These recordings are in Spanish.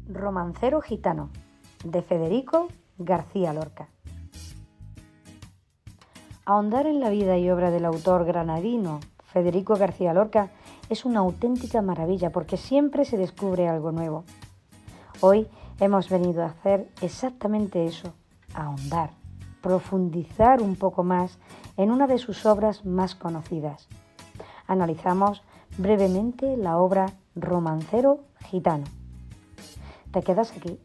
Romancero gitano, de Federico García Lorca. Ahondar en la vida y obra del autor granadino Federico García Lorca es una auténtica maravilla porque siempre se descubre algo nuevo. Hoy hemos venido a hacer exactamente eso, ahondar, profundizar un poco más en una de sus obras más conocidas. Analizamos brevemente la obra Romancero gitano. ¿Te quedas aquí?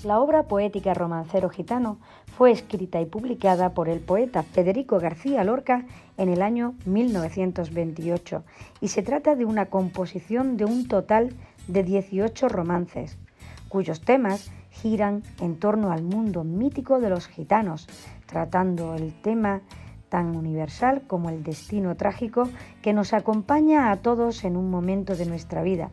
La obra poética Romancero gitano fue escrita y publicada por el poeta Federico García Lorca en el año 1928 y se trata de una composición de un total de 18 romances, cuyos temas giran en torno al mundo mítico de los gitanos, tratando el tema tan universal como el destino trágico que nos acompaña a todos en un momento de nuestra vida.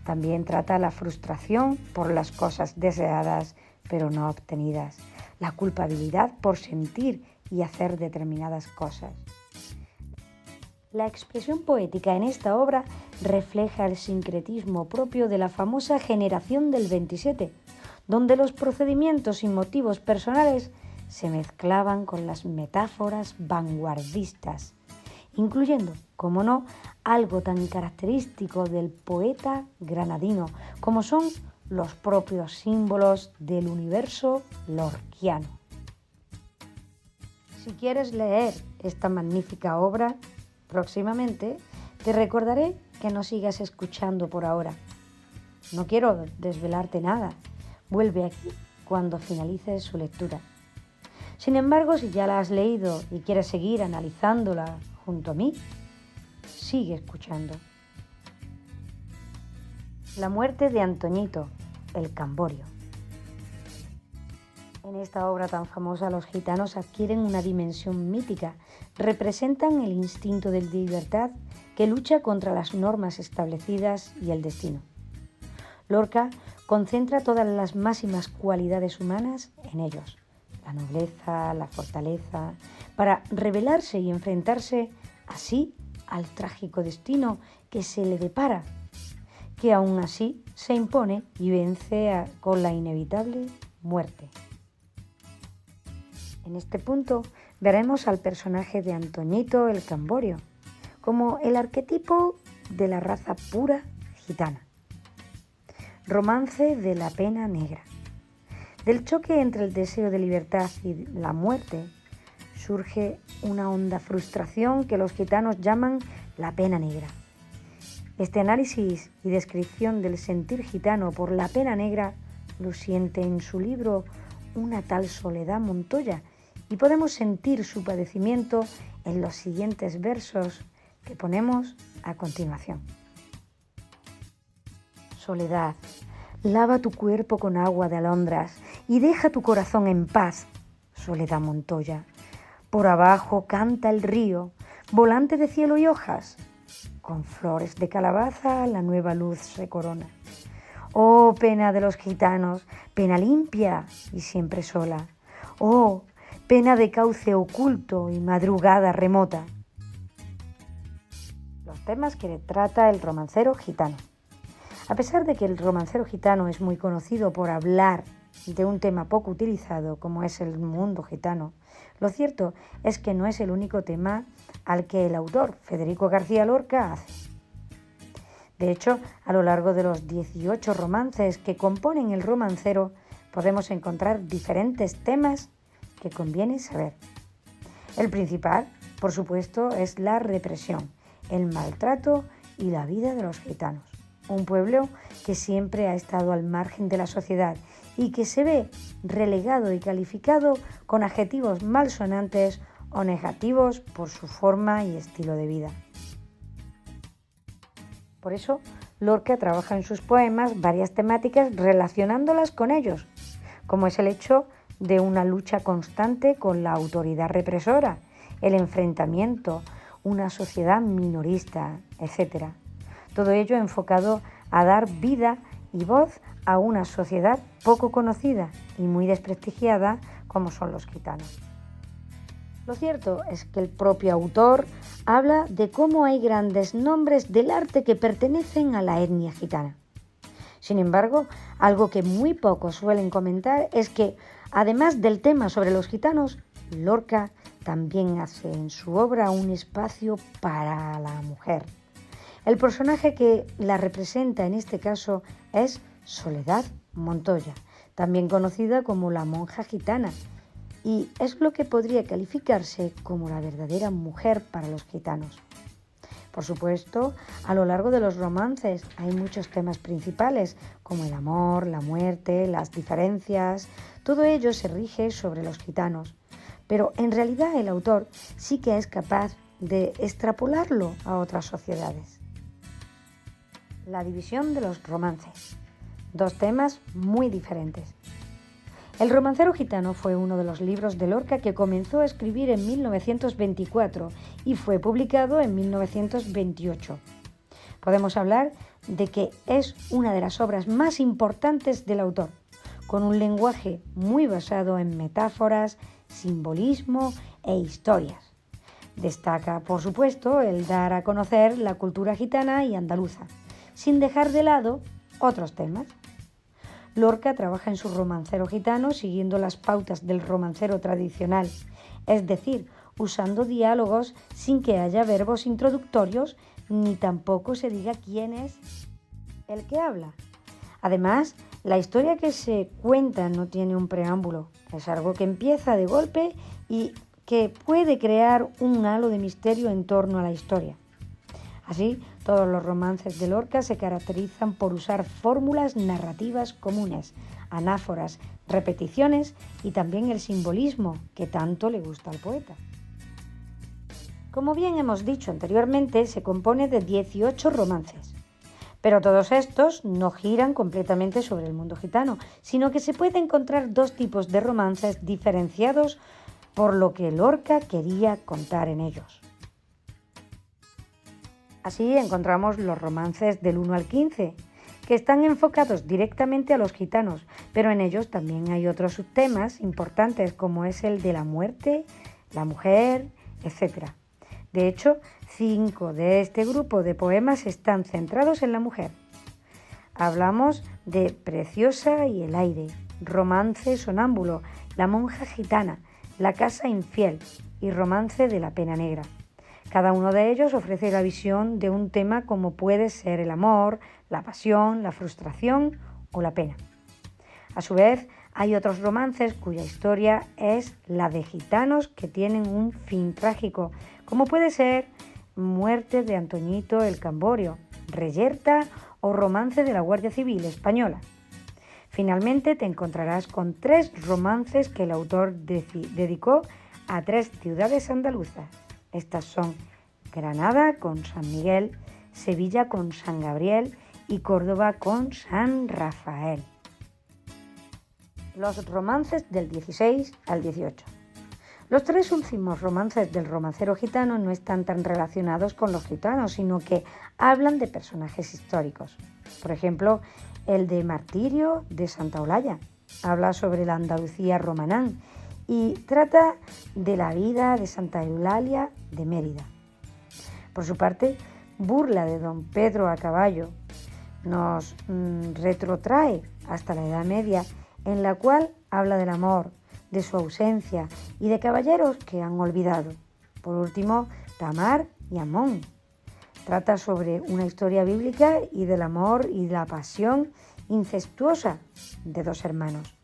También trata la frustración por las cosas deseadas pero no obtenidas, la culpabilidad por sentir y hacer determinadas cosas. La expresión poética en esta obra refleja el sincretismo propio de la famosa generación del 27, donde los procedimientos y motivos personales se mezclaban con las metáforas vanguardistas, incluyendo, como no, algo tan característico del poeta granadino como son los propios símbolos del universo lorquiano. Si quieres leer esta magnífica obra próximamente, te recordaré que no sigas escuchando por ahora. No quiero desvelarte nada. Vuelve aquí cuando finalices su lectura. Sin embargo, si ya la has leído y quieres seguir analizándola junto a mí, sigue escuchando. La muerte de Antoñito, el Camborio. En esta obra tan famosa, los gitanos adquieren una dimensión mítica, representan el instinto de libertad que lucha contra las normas establecidas y el destino. Lorca concentra todas las máximas cualidades humanas en ellos, la nobleza, la fortaleza, para rebelarse y enfrentarse así al trágico destino que se le depara, que aún así se impone y vence con la inevitable muerte. En este punto veremos al personaje de Antoñito el Camborio como el arquetipo de la raza pura gitana. Romance de la pena negra. Del choque entre el deseo de libertad y la muerte surge una honda frustración que los gitanos llaman la pena negra. Este análisis y descripción del sentir gitano por la pena negra lo siente en su libro una tal Soledad Montoya y podemos sentir su padecimiento en los siguientes versos que ponemos a continuación. Soledad, lava tu cuerpo con agua de alondras y deja tu corazón en paz, Soledad Montoya. Por abajo canta el río, volante de cielo y hojas. Con flores de calabaza la nueva luz se corona. Oh, pena de los gitanos, pena limpia y siempre sola. Oh, pena de cauce oculto y madrugada remota. Los temas que trata el romancero gitano. A pesar de que el romancero gitano es muy conocido por hablar de un tema poco utilizado como es el mundo gitano, lo cierto es que no es el único tema al que el autor Federico García Lorca hace. De hecho, a lo largo de los 18 romances que componen el romancero podemos encontrar diferentes temas que conviene saber. El principal, por supuesto, es la represión, el maltrato y la vida de los gitanos. Un pueblo que siempre ha estado al margen de la sociedad y que se ve relegado y calificado con adjetivos malsonantes o negativos por su forma y estilo de vida. Por eso, Lorca trabaja en sus poemas varias temáticas relacionándolas con ellos, como es el hecho de una lucha constante con la autoridad represora, el enfrentamiento, una sociedad minorista, etc. Todo ello enfocado a dar vida y voz a una sociedad poco conocida y muy desprestigiada como son los gitanos. Lo cierto es que el propio autor habla de cómo hay grandes nombres del arte que pertenecen a la etnia gitana. Sin embargo, algo que muy pocos suelen comentar es que, además del tema sobre los gitanos, Lorca también hace en su obra un espacio para la mujer. El personaje que la representa en este caso es Soledad Montoya, también conocida como la monja gitana, y es lo que podría calificarse como la verdadera mujer para los gitanos. Por supuesto, a lo largo de los romances hay muchos temas principales, como el amor, la muerte, las diferencias. Todo ello se rige sobre los gitanos, pero en realidad el autor sí que es capaz de extrapolarlo a otras sociedades. La división de los romances. Dos temas muy diferentes. El romancero gitano fue uno de los libros de Lorca que comenzó a escribir en 1924 y fue publicado en 1928. Podemos hablar de que es una de las obras más importantes del autor, con un lenguaje muy basado en metáforas, simbolismo e historias. Destaca, por supuesto, el dar a conocer la cultura gitana y andaluza, sin dejar de lado otros temas. Lorca trabaja en su romancero gitano siguiendo las pautas del romancero tradicional, es decir, usando diálogos sin que haya verbos introductorios ni tampoco se diga quién es el que habla. Además, la historia que se cuenta no tiene un preámbulo, es algo que empieza de golpe y que puede crear un halo de misterio en torno a la historia. Así, todos los romances de Lorca se caracterizan por usar fórmulas narrativas comunes, anáforas, repeticiones y también el simbolismo que tanto le gusta al poeta. Como bien hemos dicho anteriormente, se compone de 18 romances, pero todos estos no giran completamente sobre el mundo gitano, sino que se puede encontrar dos tipos de romances diferenciados por lo que Lorca quería contar en ellos. Así encontramos los romances del 1 al 15, que están enfocados directamente a los gitanos, pero en ellos también hay otros subtemas importantes como es el de la muerte, la mujer, etc. De hecho, 5 de este grupo de poemas están centrados en la mujer. Hablamos de Preciosa y el aire, Romance sonámbulo, La monja gitana, La casa infiel y Romance de la pena negra. Cada uno de ellos ofrece la visión de un tema como puede ser el amor, la pasión, la frustración o la pena. A su vez, hay otros romances cuya historia es la de gitanos que tienen un fin trágico, como puede ser Muerte de Antoñito el Camborio, Reyerta o Romance de la Guardia Civil Española. Finalmente te encontrarás con 3 romances que el autor dedicó a 3 ciudades andaluzas. Estas son Granada con San Miguel, Sevilla con San Gabriel y Córdoba con San Rafael. Los romances del 16 al 18. Los 3 últimos romances del romancero gitano no están tan relacionados con los gitanos, sino que hablan de personajes históricos. Por ejemplo, el de Martirio de Santa Olalla habla sobre la Andalucía romanán y trata de la vida de Santa Eulalia de Mérida. Por su parte, Burla de Don Pedro a caballo nos retrotrae hasta la Edad Media, en la cual habla del amor, de su ausencia y de caballeros que han olvidado. Por último, Tamar y Amón. Trata sobre una historia bíblica y del amor y la pasión incestuosa de 2 hermanos.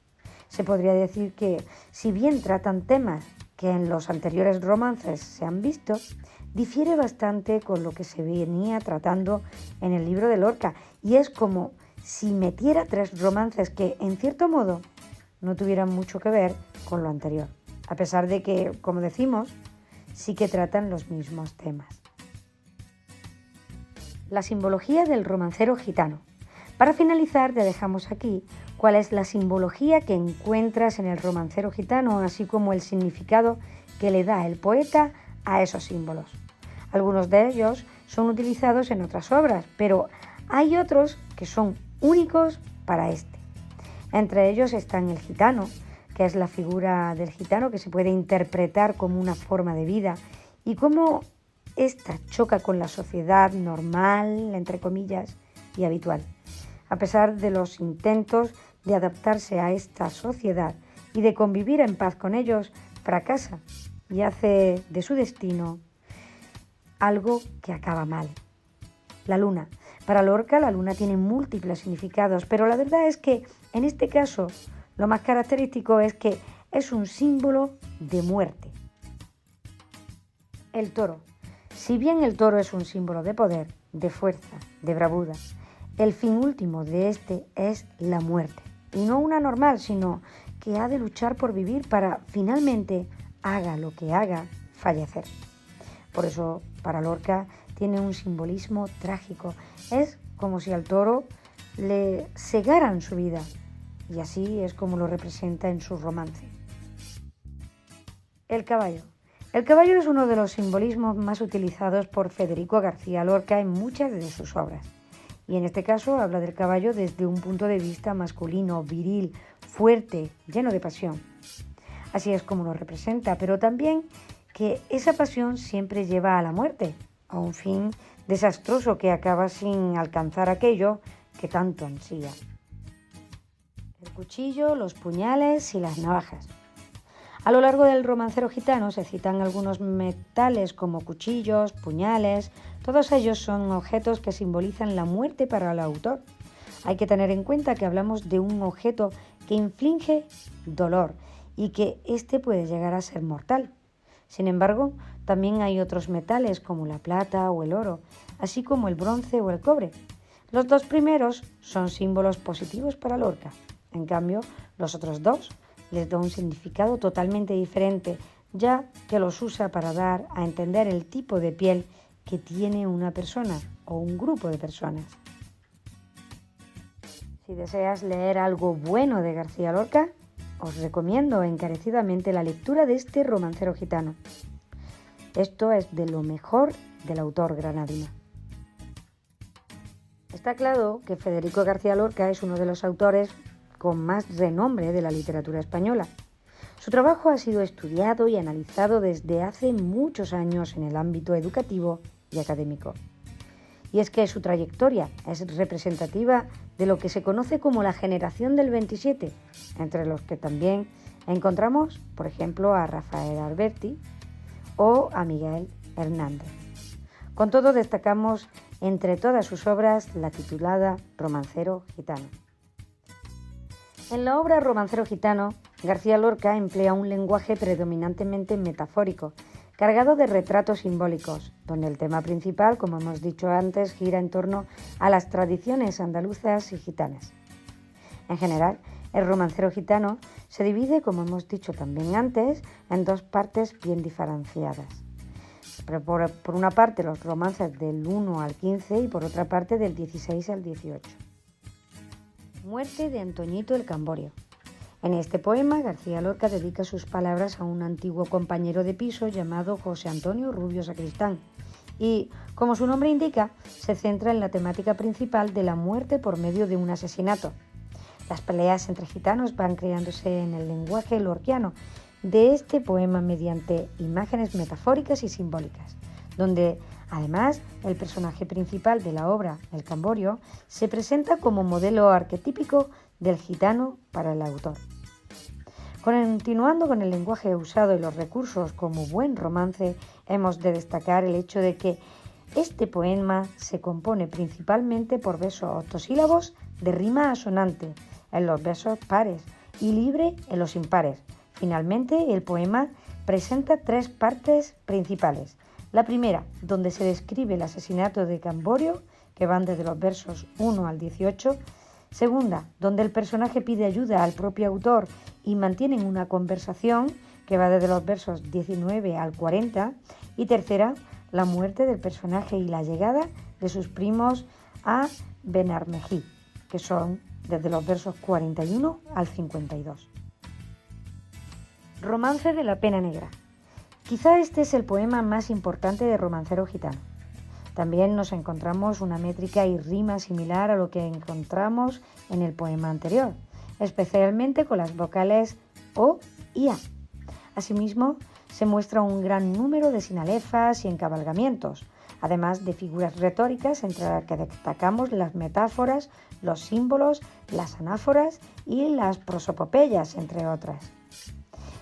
Se podría decir que, si bien tratan temas que en los anteriores romances se han visto, difiere bastante con lo que se venía tratando en el libro de Lorca, y es como si metiera 3 romances que, en cierto modo, no tuvieran mucho que ver con lo anterior, a pesar de que, como decimos, sí que tratan los mismos temas. La simbología del romancero gitano. Para finalizar, te dejamos aquí cuál es la simbología que encuentras en el romancero gitano, así como el significado que le da el poeta a esos símbolos. Algunos de ellos son utilizados en otras obras, pero hay otros que son únicos para este. Entre ellos están el gitano, que es la figura del gitano que se puede interpretar como una forma de vida y cómo ésta choca con la sociedad normal, entre comillas, y habitual. A pesar de los intentos de adaptarse a esta sociedad y de convivir en paz con ellos, fracasa y hace de su destino algo que acaba mal. La luna. Para Lorca, la luna tiene múltiples significados, pero la verdad es que en este caso lo más característico es que es un símbolo de muerte. El toro. Si bien el toro es un símbolo de poder, de fuerza, de bravura, el fin último de este es la muerte. Y no una normal, sino que ha de luchar por vivir para finalmente, haga lo que haga, fallecer. Por eso, para Lorca, tiene un simbolismo trágico. Es como si al toro le cegaran su vida. Y así es como lo representa en su romance. El caballo. El caballo es uno de los simbolismos más utilizados por Federico García Lorca en muchas de sus obras. Y en este caso habla del caballo desde un punto de vista masculino, viril, fuerte, lleno de pasión. Así es como lo representa, pero también que esa pasión siempre lleva a la muerte, a un fin desastroso que acaba sin alcanzar aquello que tanto ansía. El cuchillo, los puñales y las navajas. A lo largo del romancero gitano se citan algunos metales como cuchillos, puñales. Todos ellos son objetos que simbolizan la muerte para el autor. Hay que tener en cuenta que hablamos de un objeto que inflige dolor y que éste puede llegar a ser mortal. Sin embargo, también hay otros metales como la plata o el oro, así como el bronce o el cobre. Los dos primeros son símbolos positivos para Lorca. En cambio, los otros dos les da un significado totalmente diferente, ya que los usa para dar a entender el tipo de piel que tiene una persona o un grupo de personas. Si deseas leer algo bueno de García Lorca, os recomiendo encarecidamente la lectura de este romancero gitano. Esto es de lo mejor del autor granadino. Está claro que Federico García Lorca es uno de los autores con más renombre de la literatura española. Su trabajo ha sido estudiado y analizado desde hace muchos años en el ámbito educativo y académico. Y es que su trayectoria es representativa de lo que se conoce como la generación del 27, entre los que también encontramos, por ejemplo, a Rafael Alberti o a Miguel Hernández. Con todo, destacamos entre todas sus obras la titulada Romancero gitano. En la obra Romancero gitano, García Lorca emplea un lenguaje predominantemente metafórico, cargado de retratos simbólicos, donde el tema principal, como hemos dicho antes, gira en torno a las tradiciones andaluzas y gitanas. En general, el romancero gitano se divide, como hemos dicho también antes, en dos partes bien diferenciadas. Por una parte, los romances del 1 al 15 y por otra parte del 16 al 18. Muerte de Antoñito el Camborio. En este poema, García Lorca dedica sus palabras a un antiguo compañero de piso llamado José Antonio Rubio Sacristán y, como su nombre indica, se centra en la temática principal de la muerte por medio de un asesinato. Las peleas entre gitanos van creándose en el lenguaje lorquiano de este poema mediante imágenes metafóricas y simbólicas, donde además el personaje principal de la obra, el Camborio, se presenta como modelo arquetípico del gitano para el autor. Continuando con el lenguaje usado y los recursos como buen romance, hemos de destacar el hecho de que este poema se compone principalmente por versos octosílabos de rima asonante en los versos pares y libre en los impares. Finalmente, el poema presenta tres partes principales. La primera, donde se describe el asesinato de Camborio, que van desde los versos 1 al 18. Segunda, donde el personaje pide ayuda al propio autor y mantienen una conversación que va desde los versos 19 al 40. Y tercera, la muerte del personaje y la llegada de sus primos a Benarmejí, que son desde los versos 41 al 52. Romance de la pena negra. Quizá este es el poema más importante de Romancero gitano. También nos encontramos una métrica y rima similar a lo que encontramos en el poema anterior, especialmente con las vocales O y A. Asimismo, se muestra un gran número de sinalefas y encabalgamientos, además de figuras retóricas entre las que destacamos las metáforas los símbolos, las anáforas y las prosopopeyas, entre otras.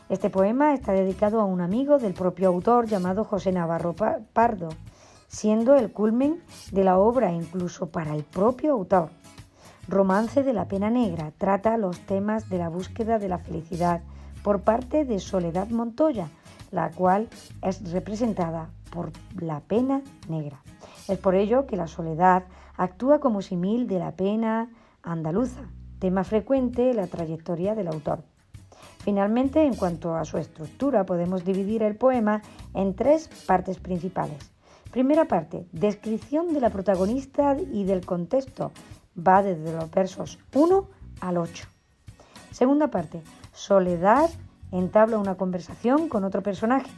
Este poema está dedicado a un amigo del propio autor llamado José Navarro Pardo, siendo el culmen de la obra incluso para el propio autor. Romance de la pena negra trata los temas de la búsqueda de la felicidad por parte de Soledad Montoya, la cual es representada por la pena negra. Es por ello que la soledad actúa como símil de la pena andaluza, tema frecuente en la trayectoria del autor. Finalmente, en cuanto a su estructura, podemos dividir el poema en tres partes principales. Primera parte, descripción de la protagonista y del contexto, va desde los versos 1 al 8. Segunda parte, Soledad entabla una conversación con otro personaje,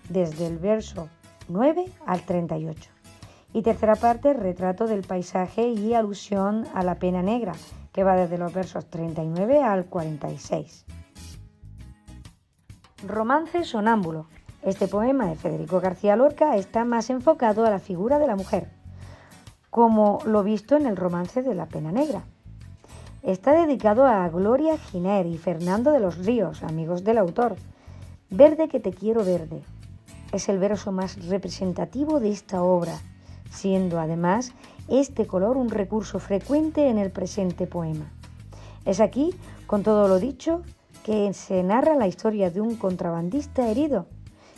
desde el verso 9 al 38. Y tercera parte, retrato del paisaje y alusión a la pena negra, que va desde los versos 39 al 46. Romance sonámbulo. Este poema de Federico García Lorca está más enfocado a la figura de la mujer, como lo visto en el romance de la pena negra. Está dedicado a Gloria Giner y Fernando de los Ríos, amigos del autor. Verde que te quiero verde es el verso más representativo de esta obra, siendo además este color un recurso frecuente en el presente poema. Es aquí, con todo lo dicho, que se narra la historia de un contrabandista herido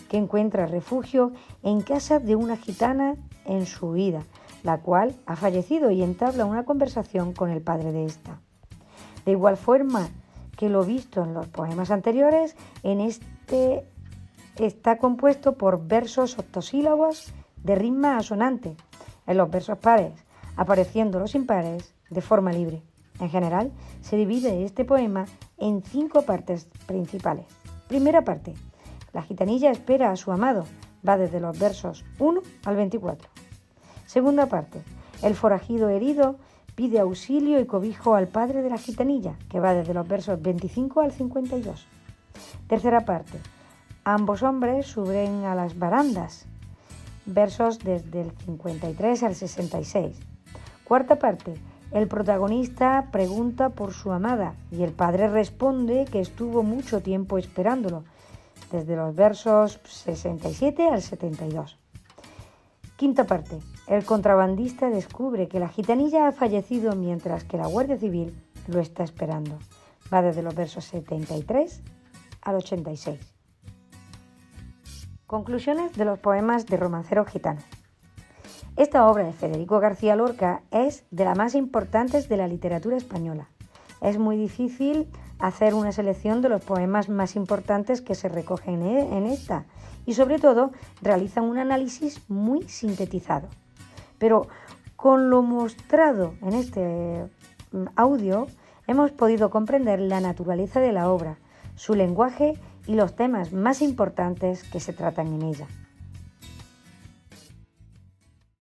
que encuentra refugio en casa de una gitana en su huida, la cual ha fallecido, y entabla una conversación con el padre de esta. De igual forma que lo visto en los poemas anteriores, en este está compuesto por versos octosílabos de rima asonante, en los versos pares, apareciendo los impares de forma libre. En general, se divide este poema en 5 partes principales. Primera parte, la gitanilla espera a su amado, va desde los versos 1 al 24. Segunda parte, el forajido herido pide auxilio y cobijo al padre de la gitanilla, que va desde los versos 25 al 52. Tercera parte, ambos hombres suben a las barandas, versos desde el 53 al 66. Cuarta parte, el protagonista pregunta por su amada y el padre responde que estuvo mucho tiempo esperándolo, desde los versos 67 al 72. Quinta parte, el contrabandista descubre que la gitanilla ha fallecido mientras que la Guardia Civil lo está esperando. Va desde los versos 73 al 86. Conclusiones de los poemas de Romancero Gitano. Esta obra de Federico García Lorca es de las más importantes de la literatura española. Es muy difícil hacer una selección de los poemas más importantes que se recogen en esta, y sobre todo realizan un análisis muy sintetizado. Pero con lo mostrado en este audio hemos podido comprender la naturaleza de la obra, su lenguaje y los temas más importantes que se tratan en ella.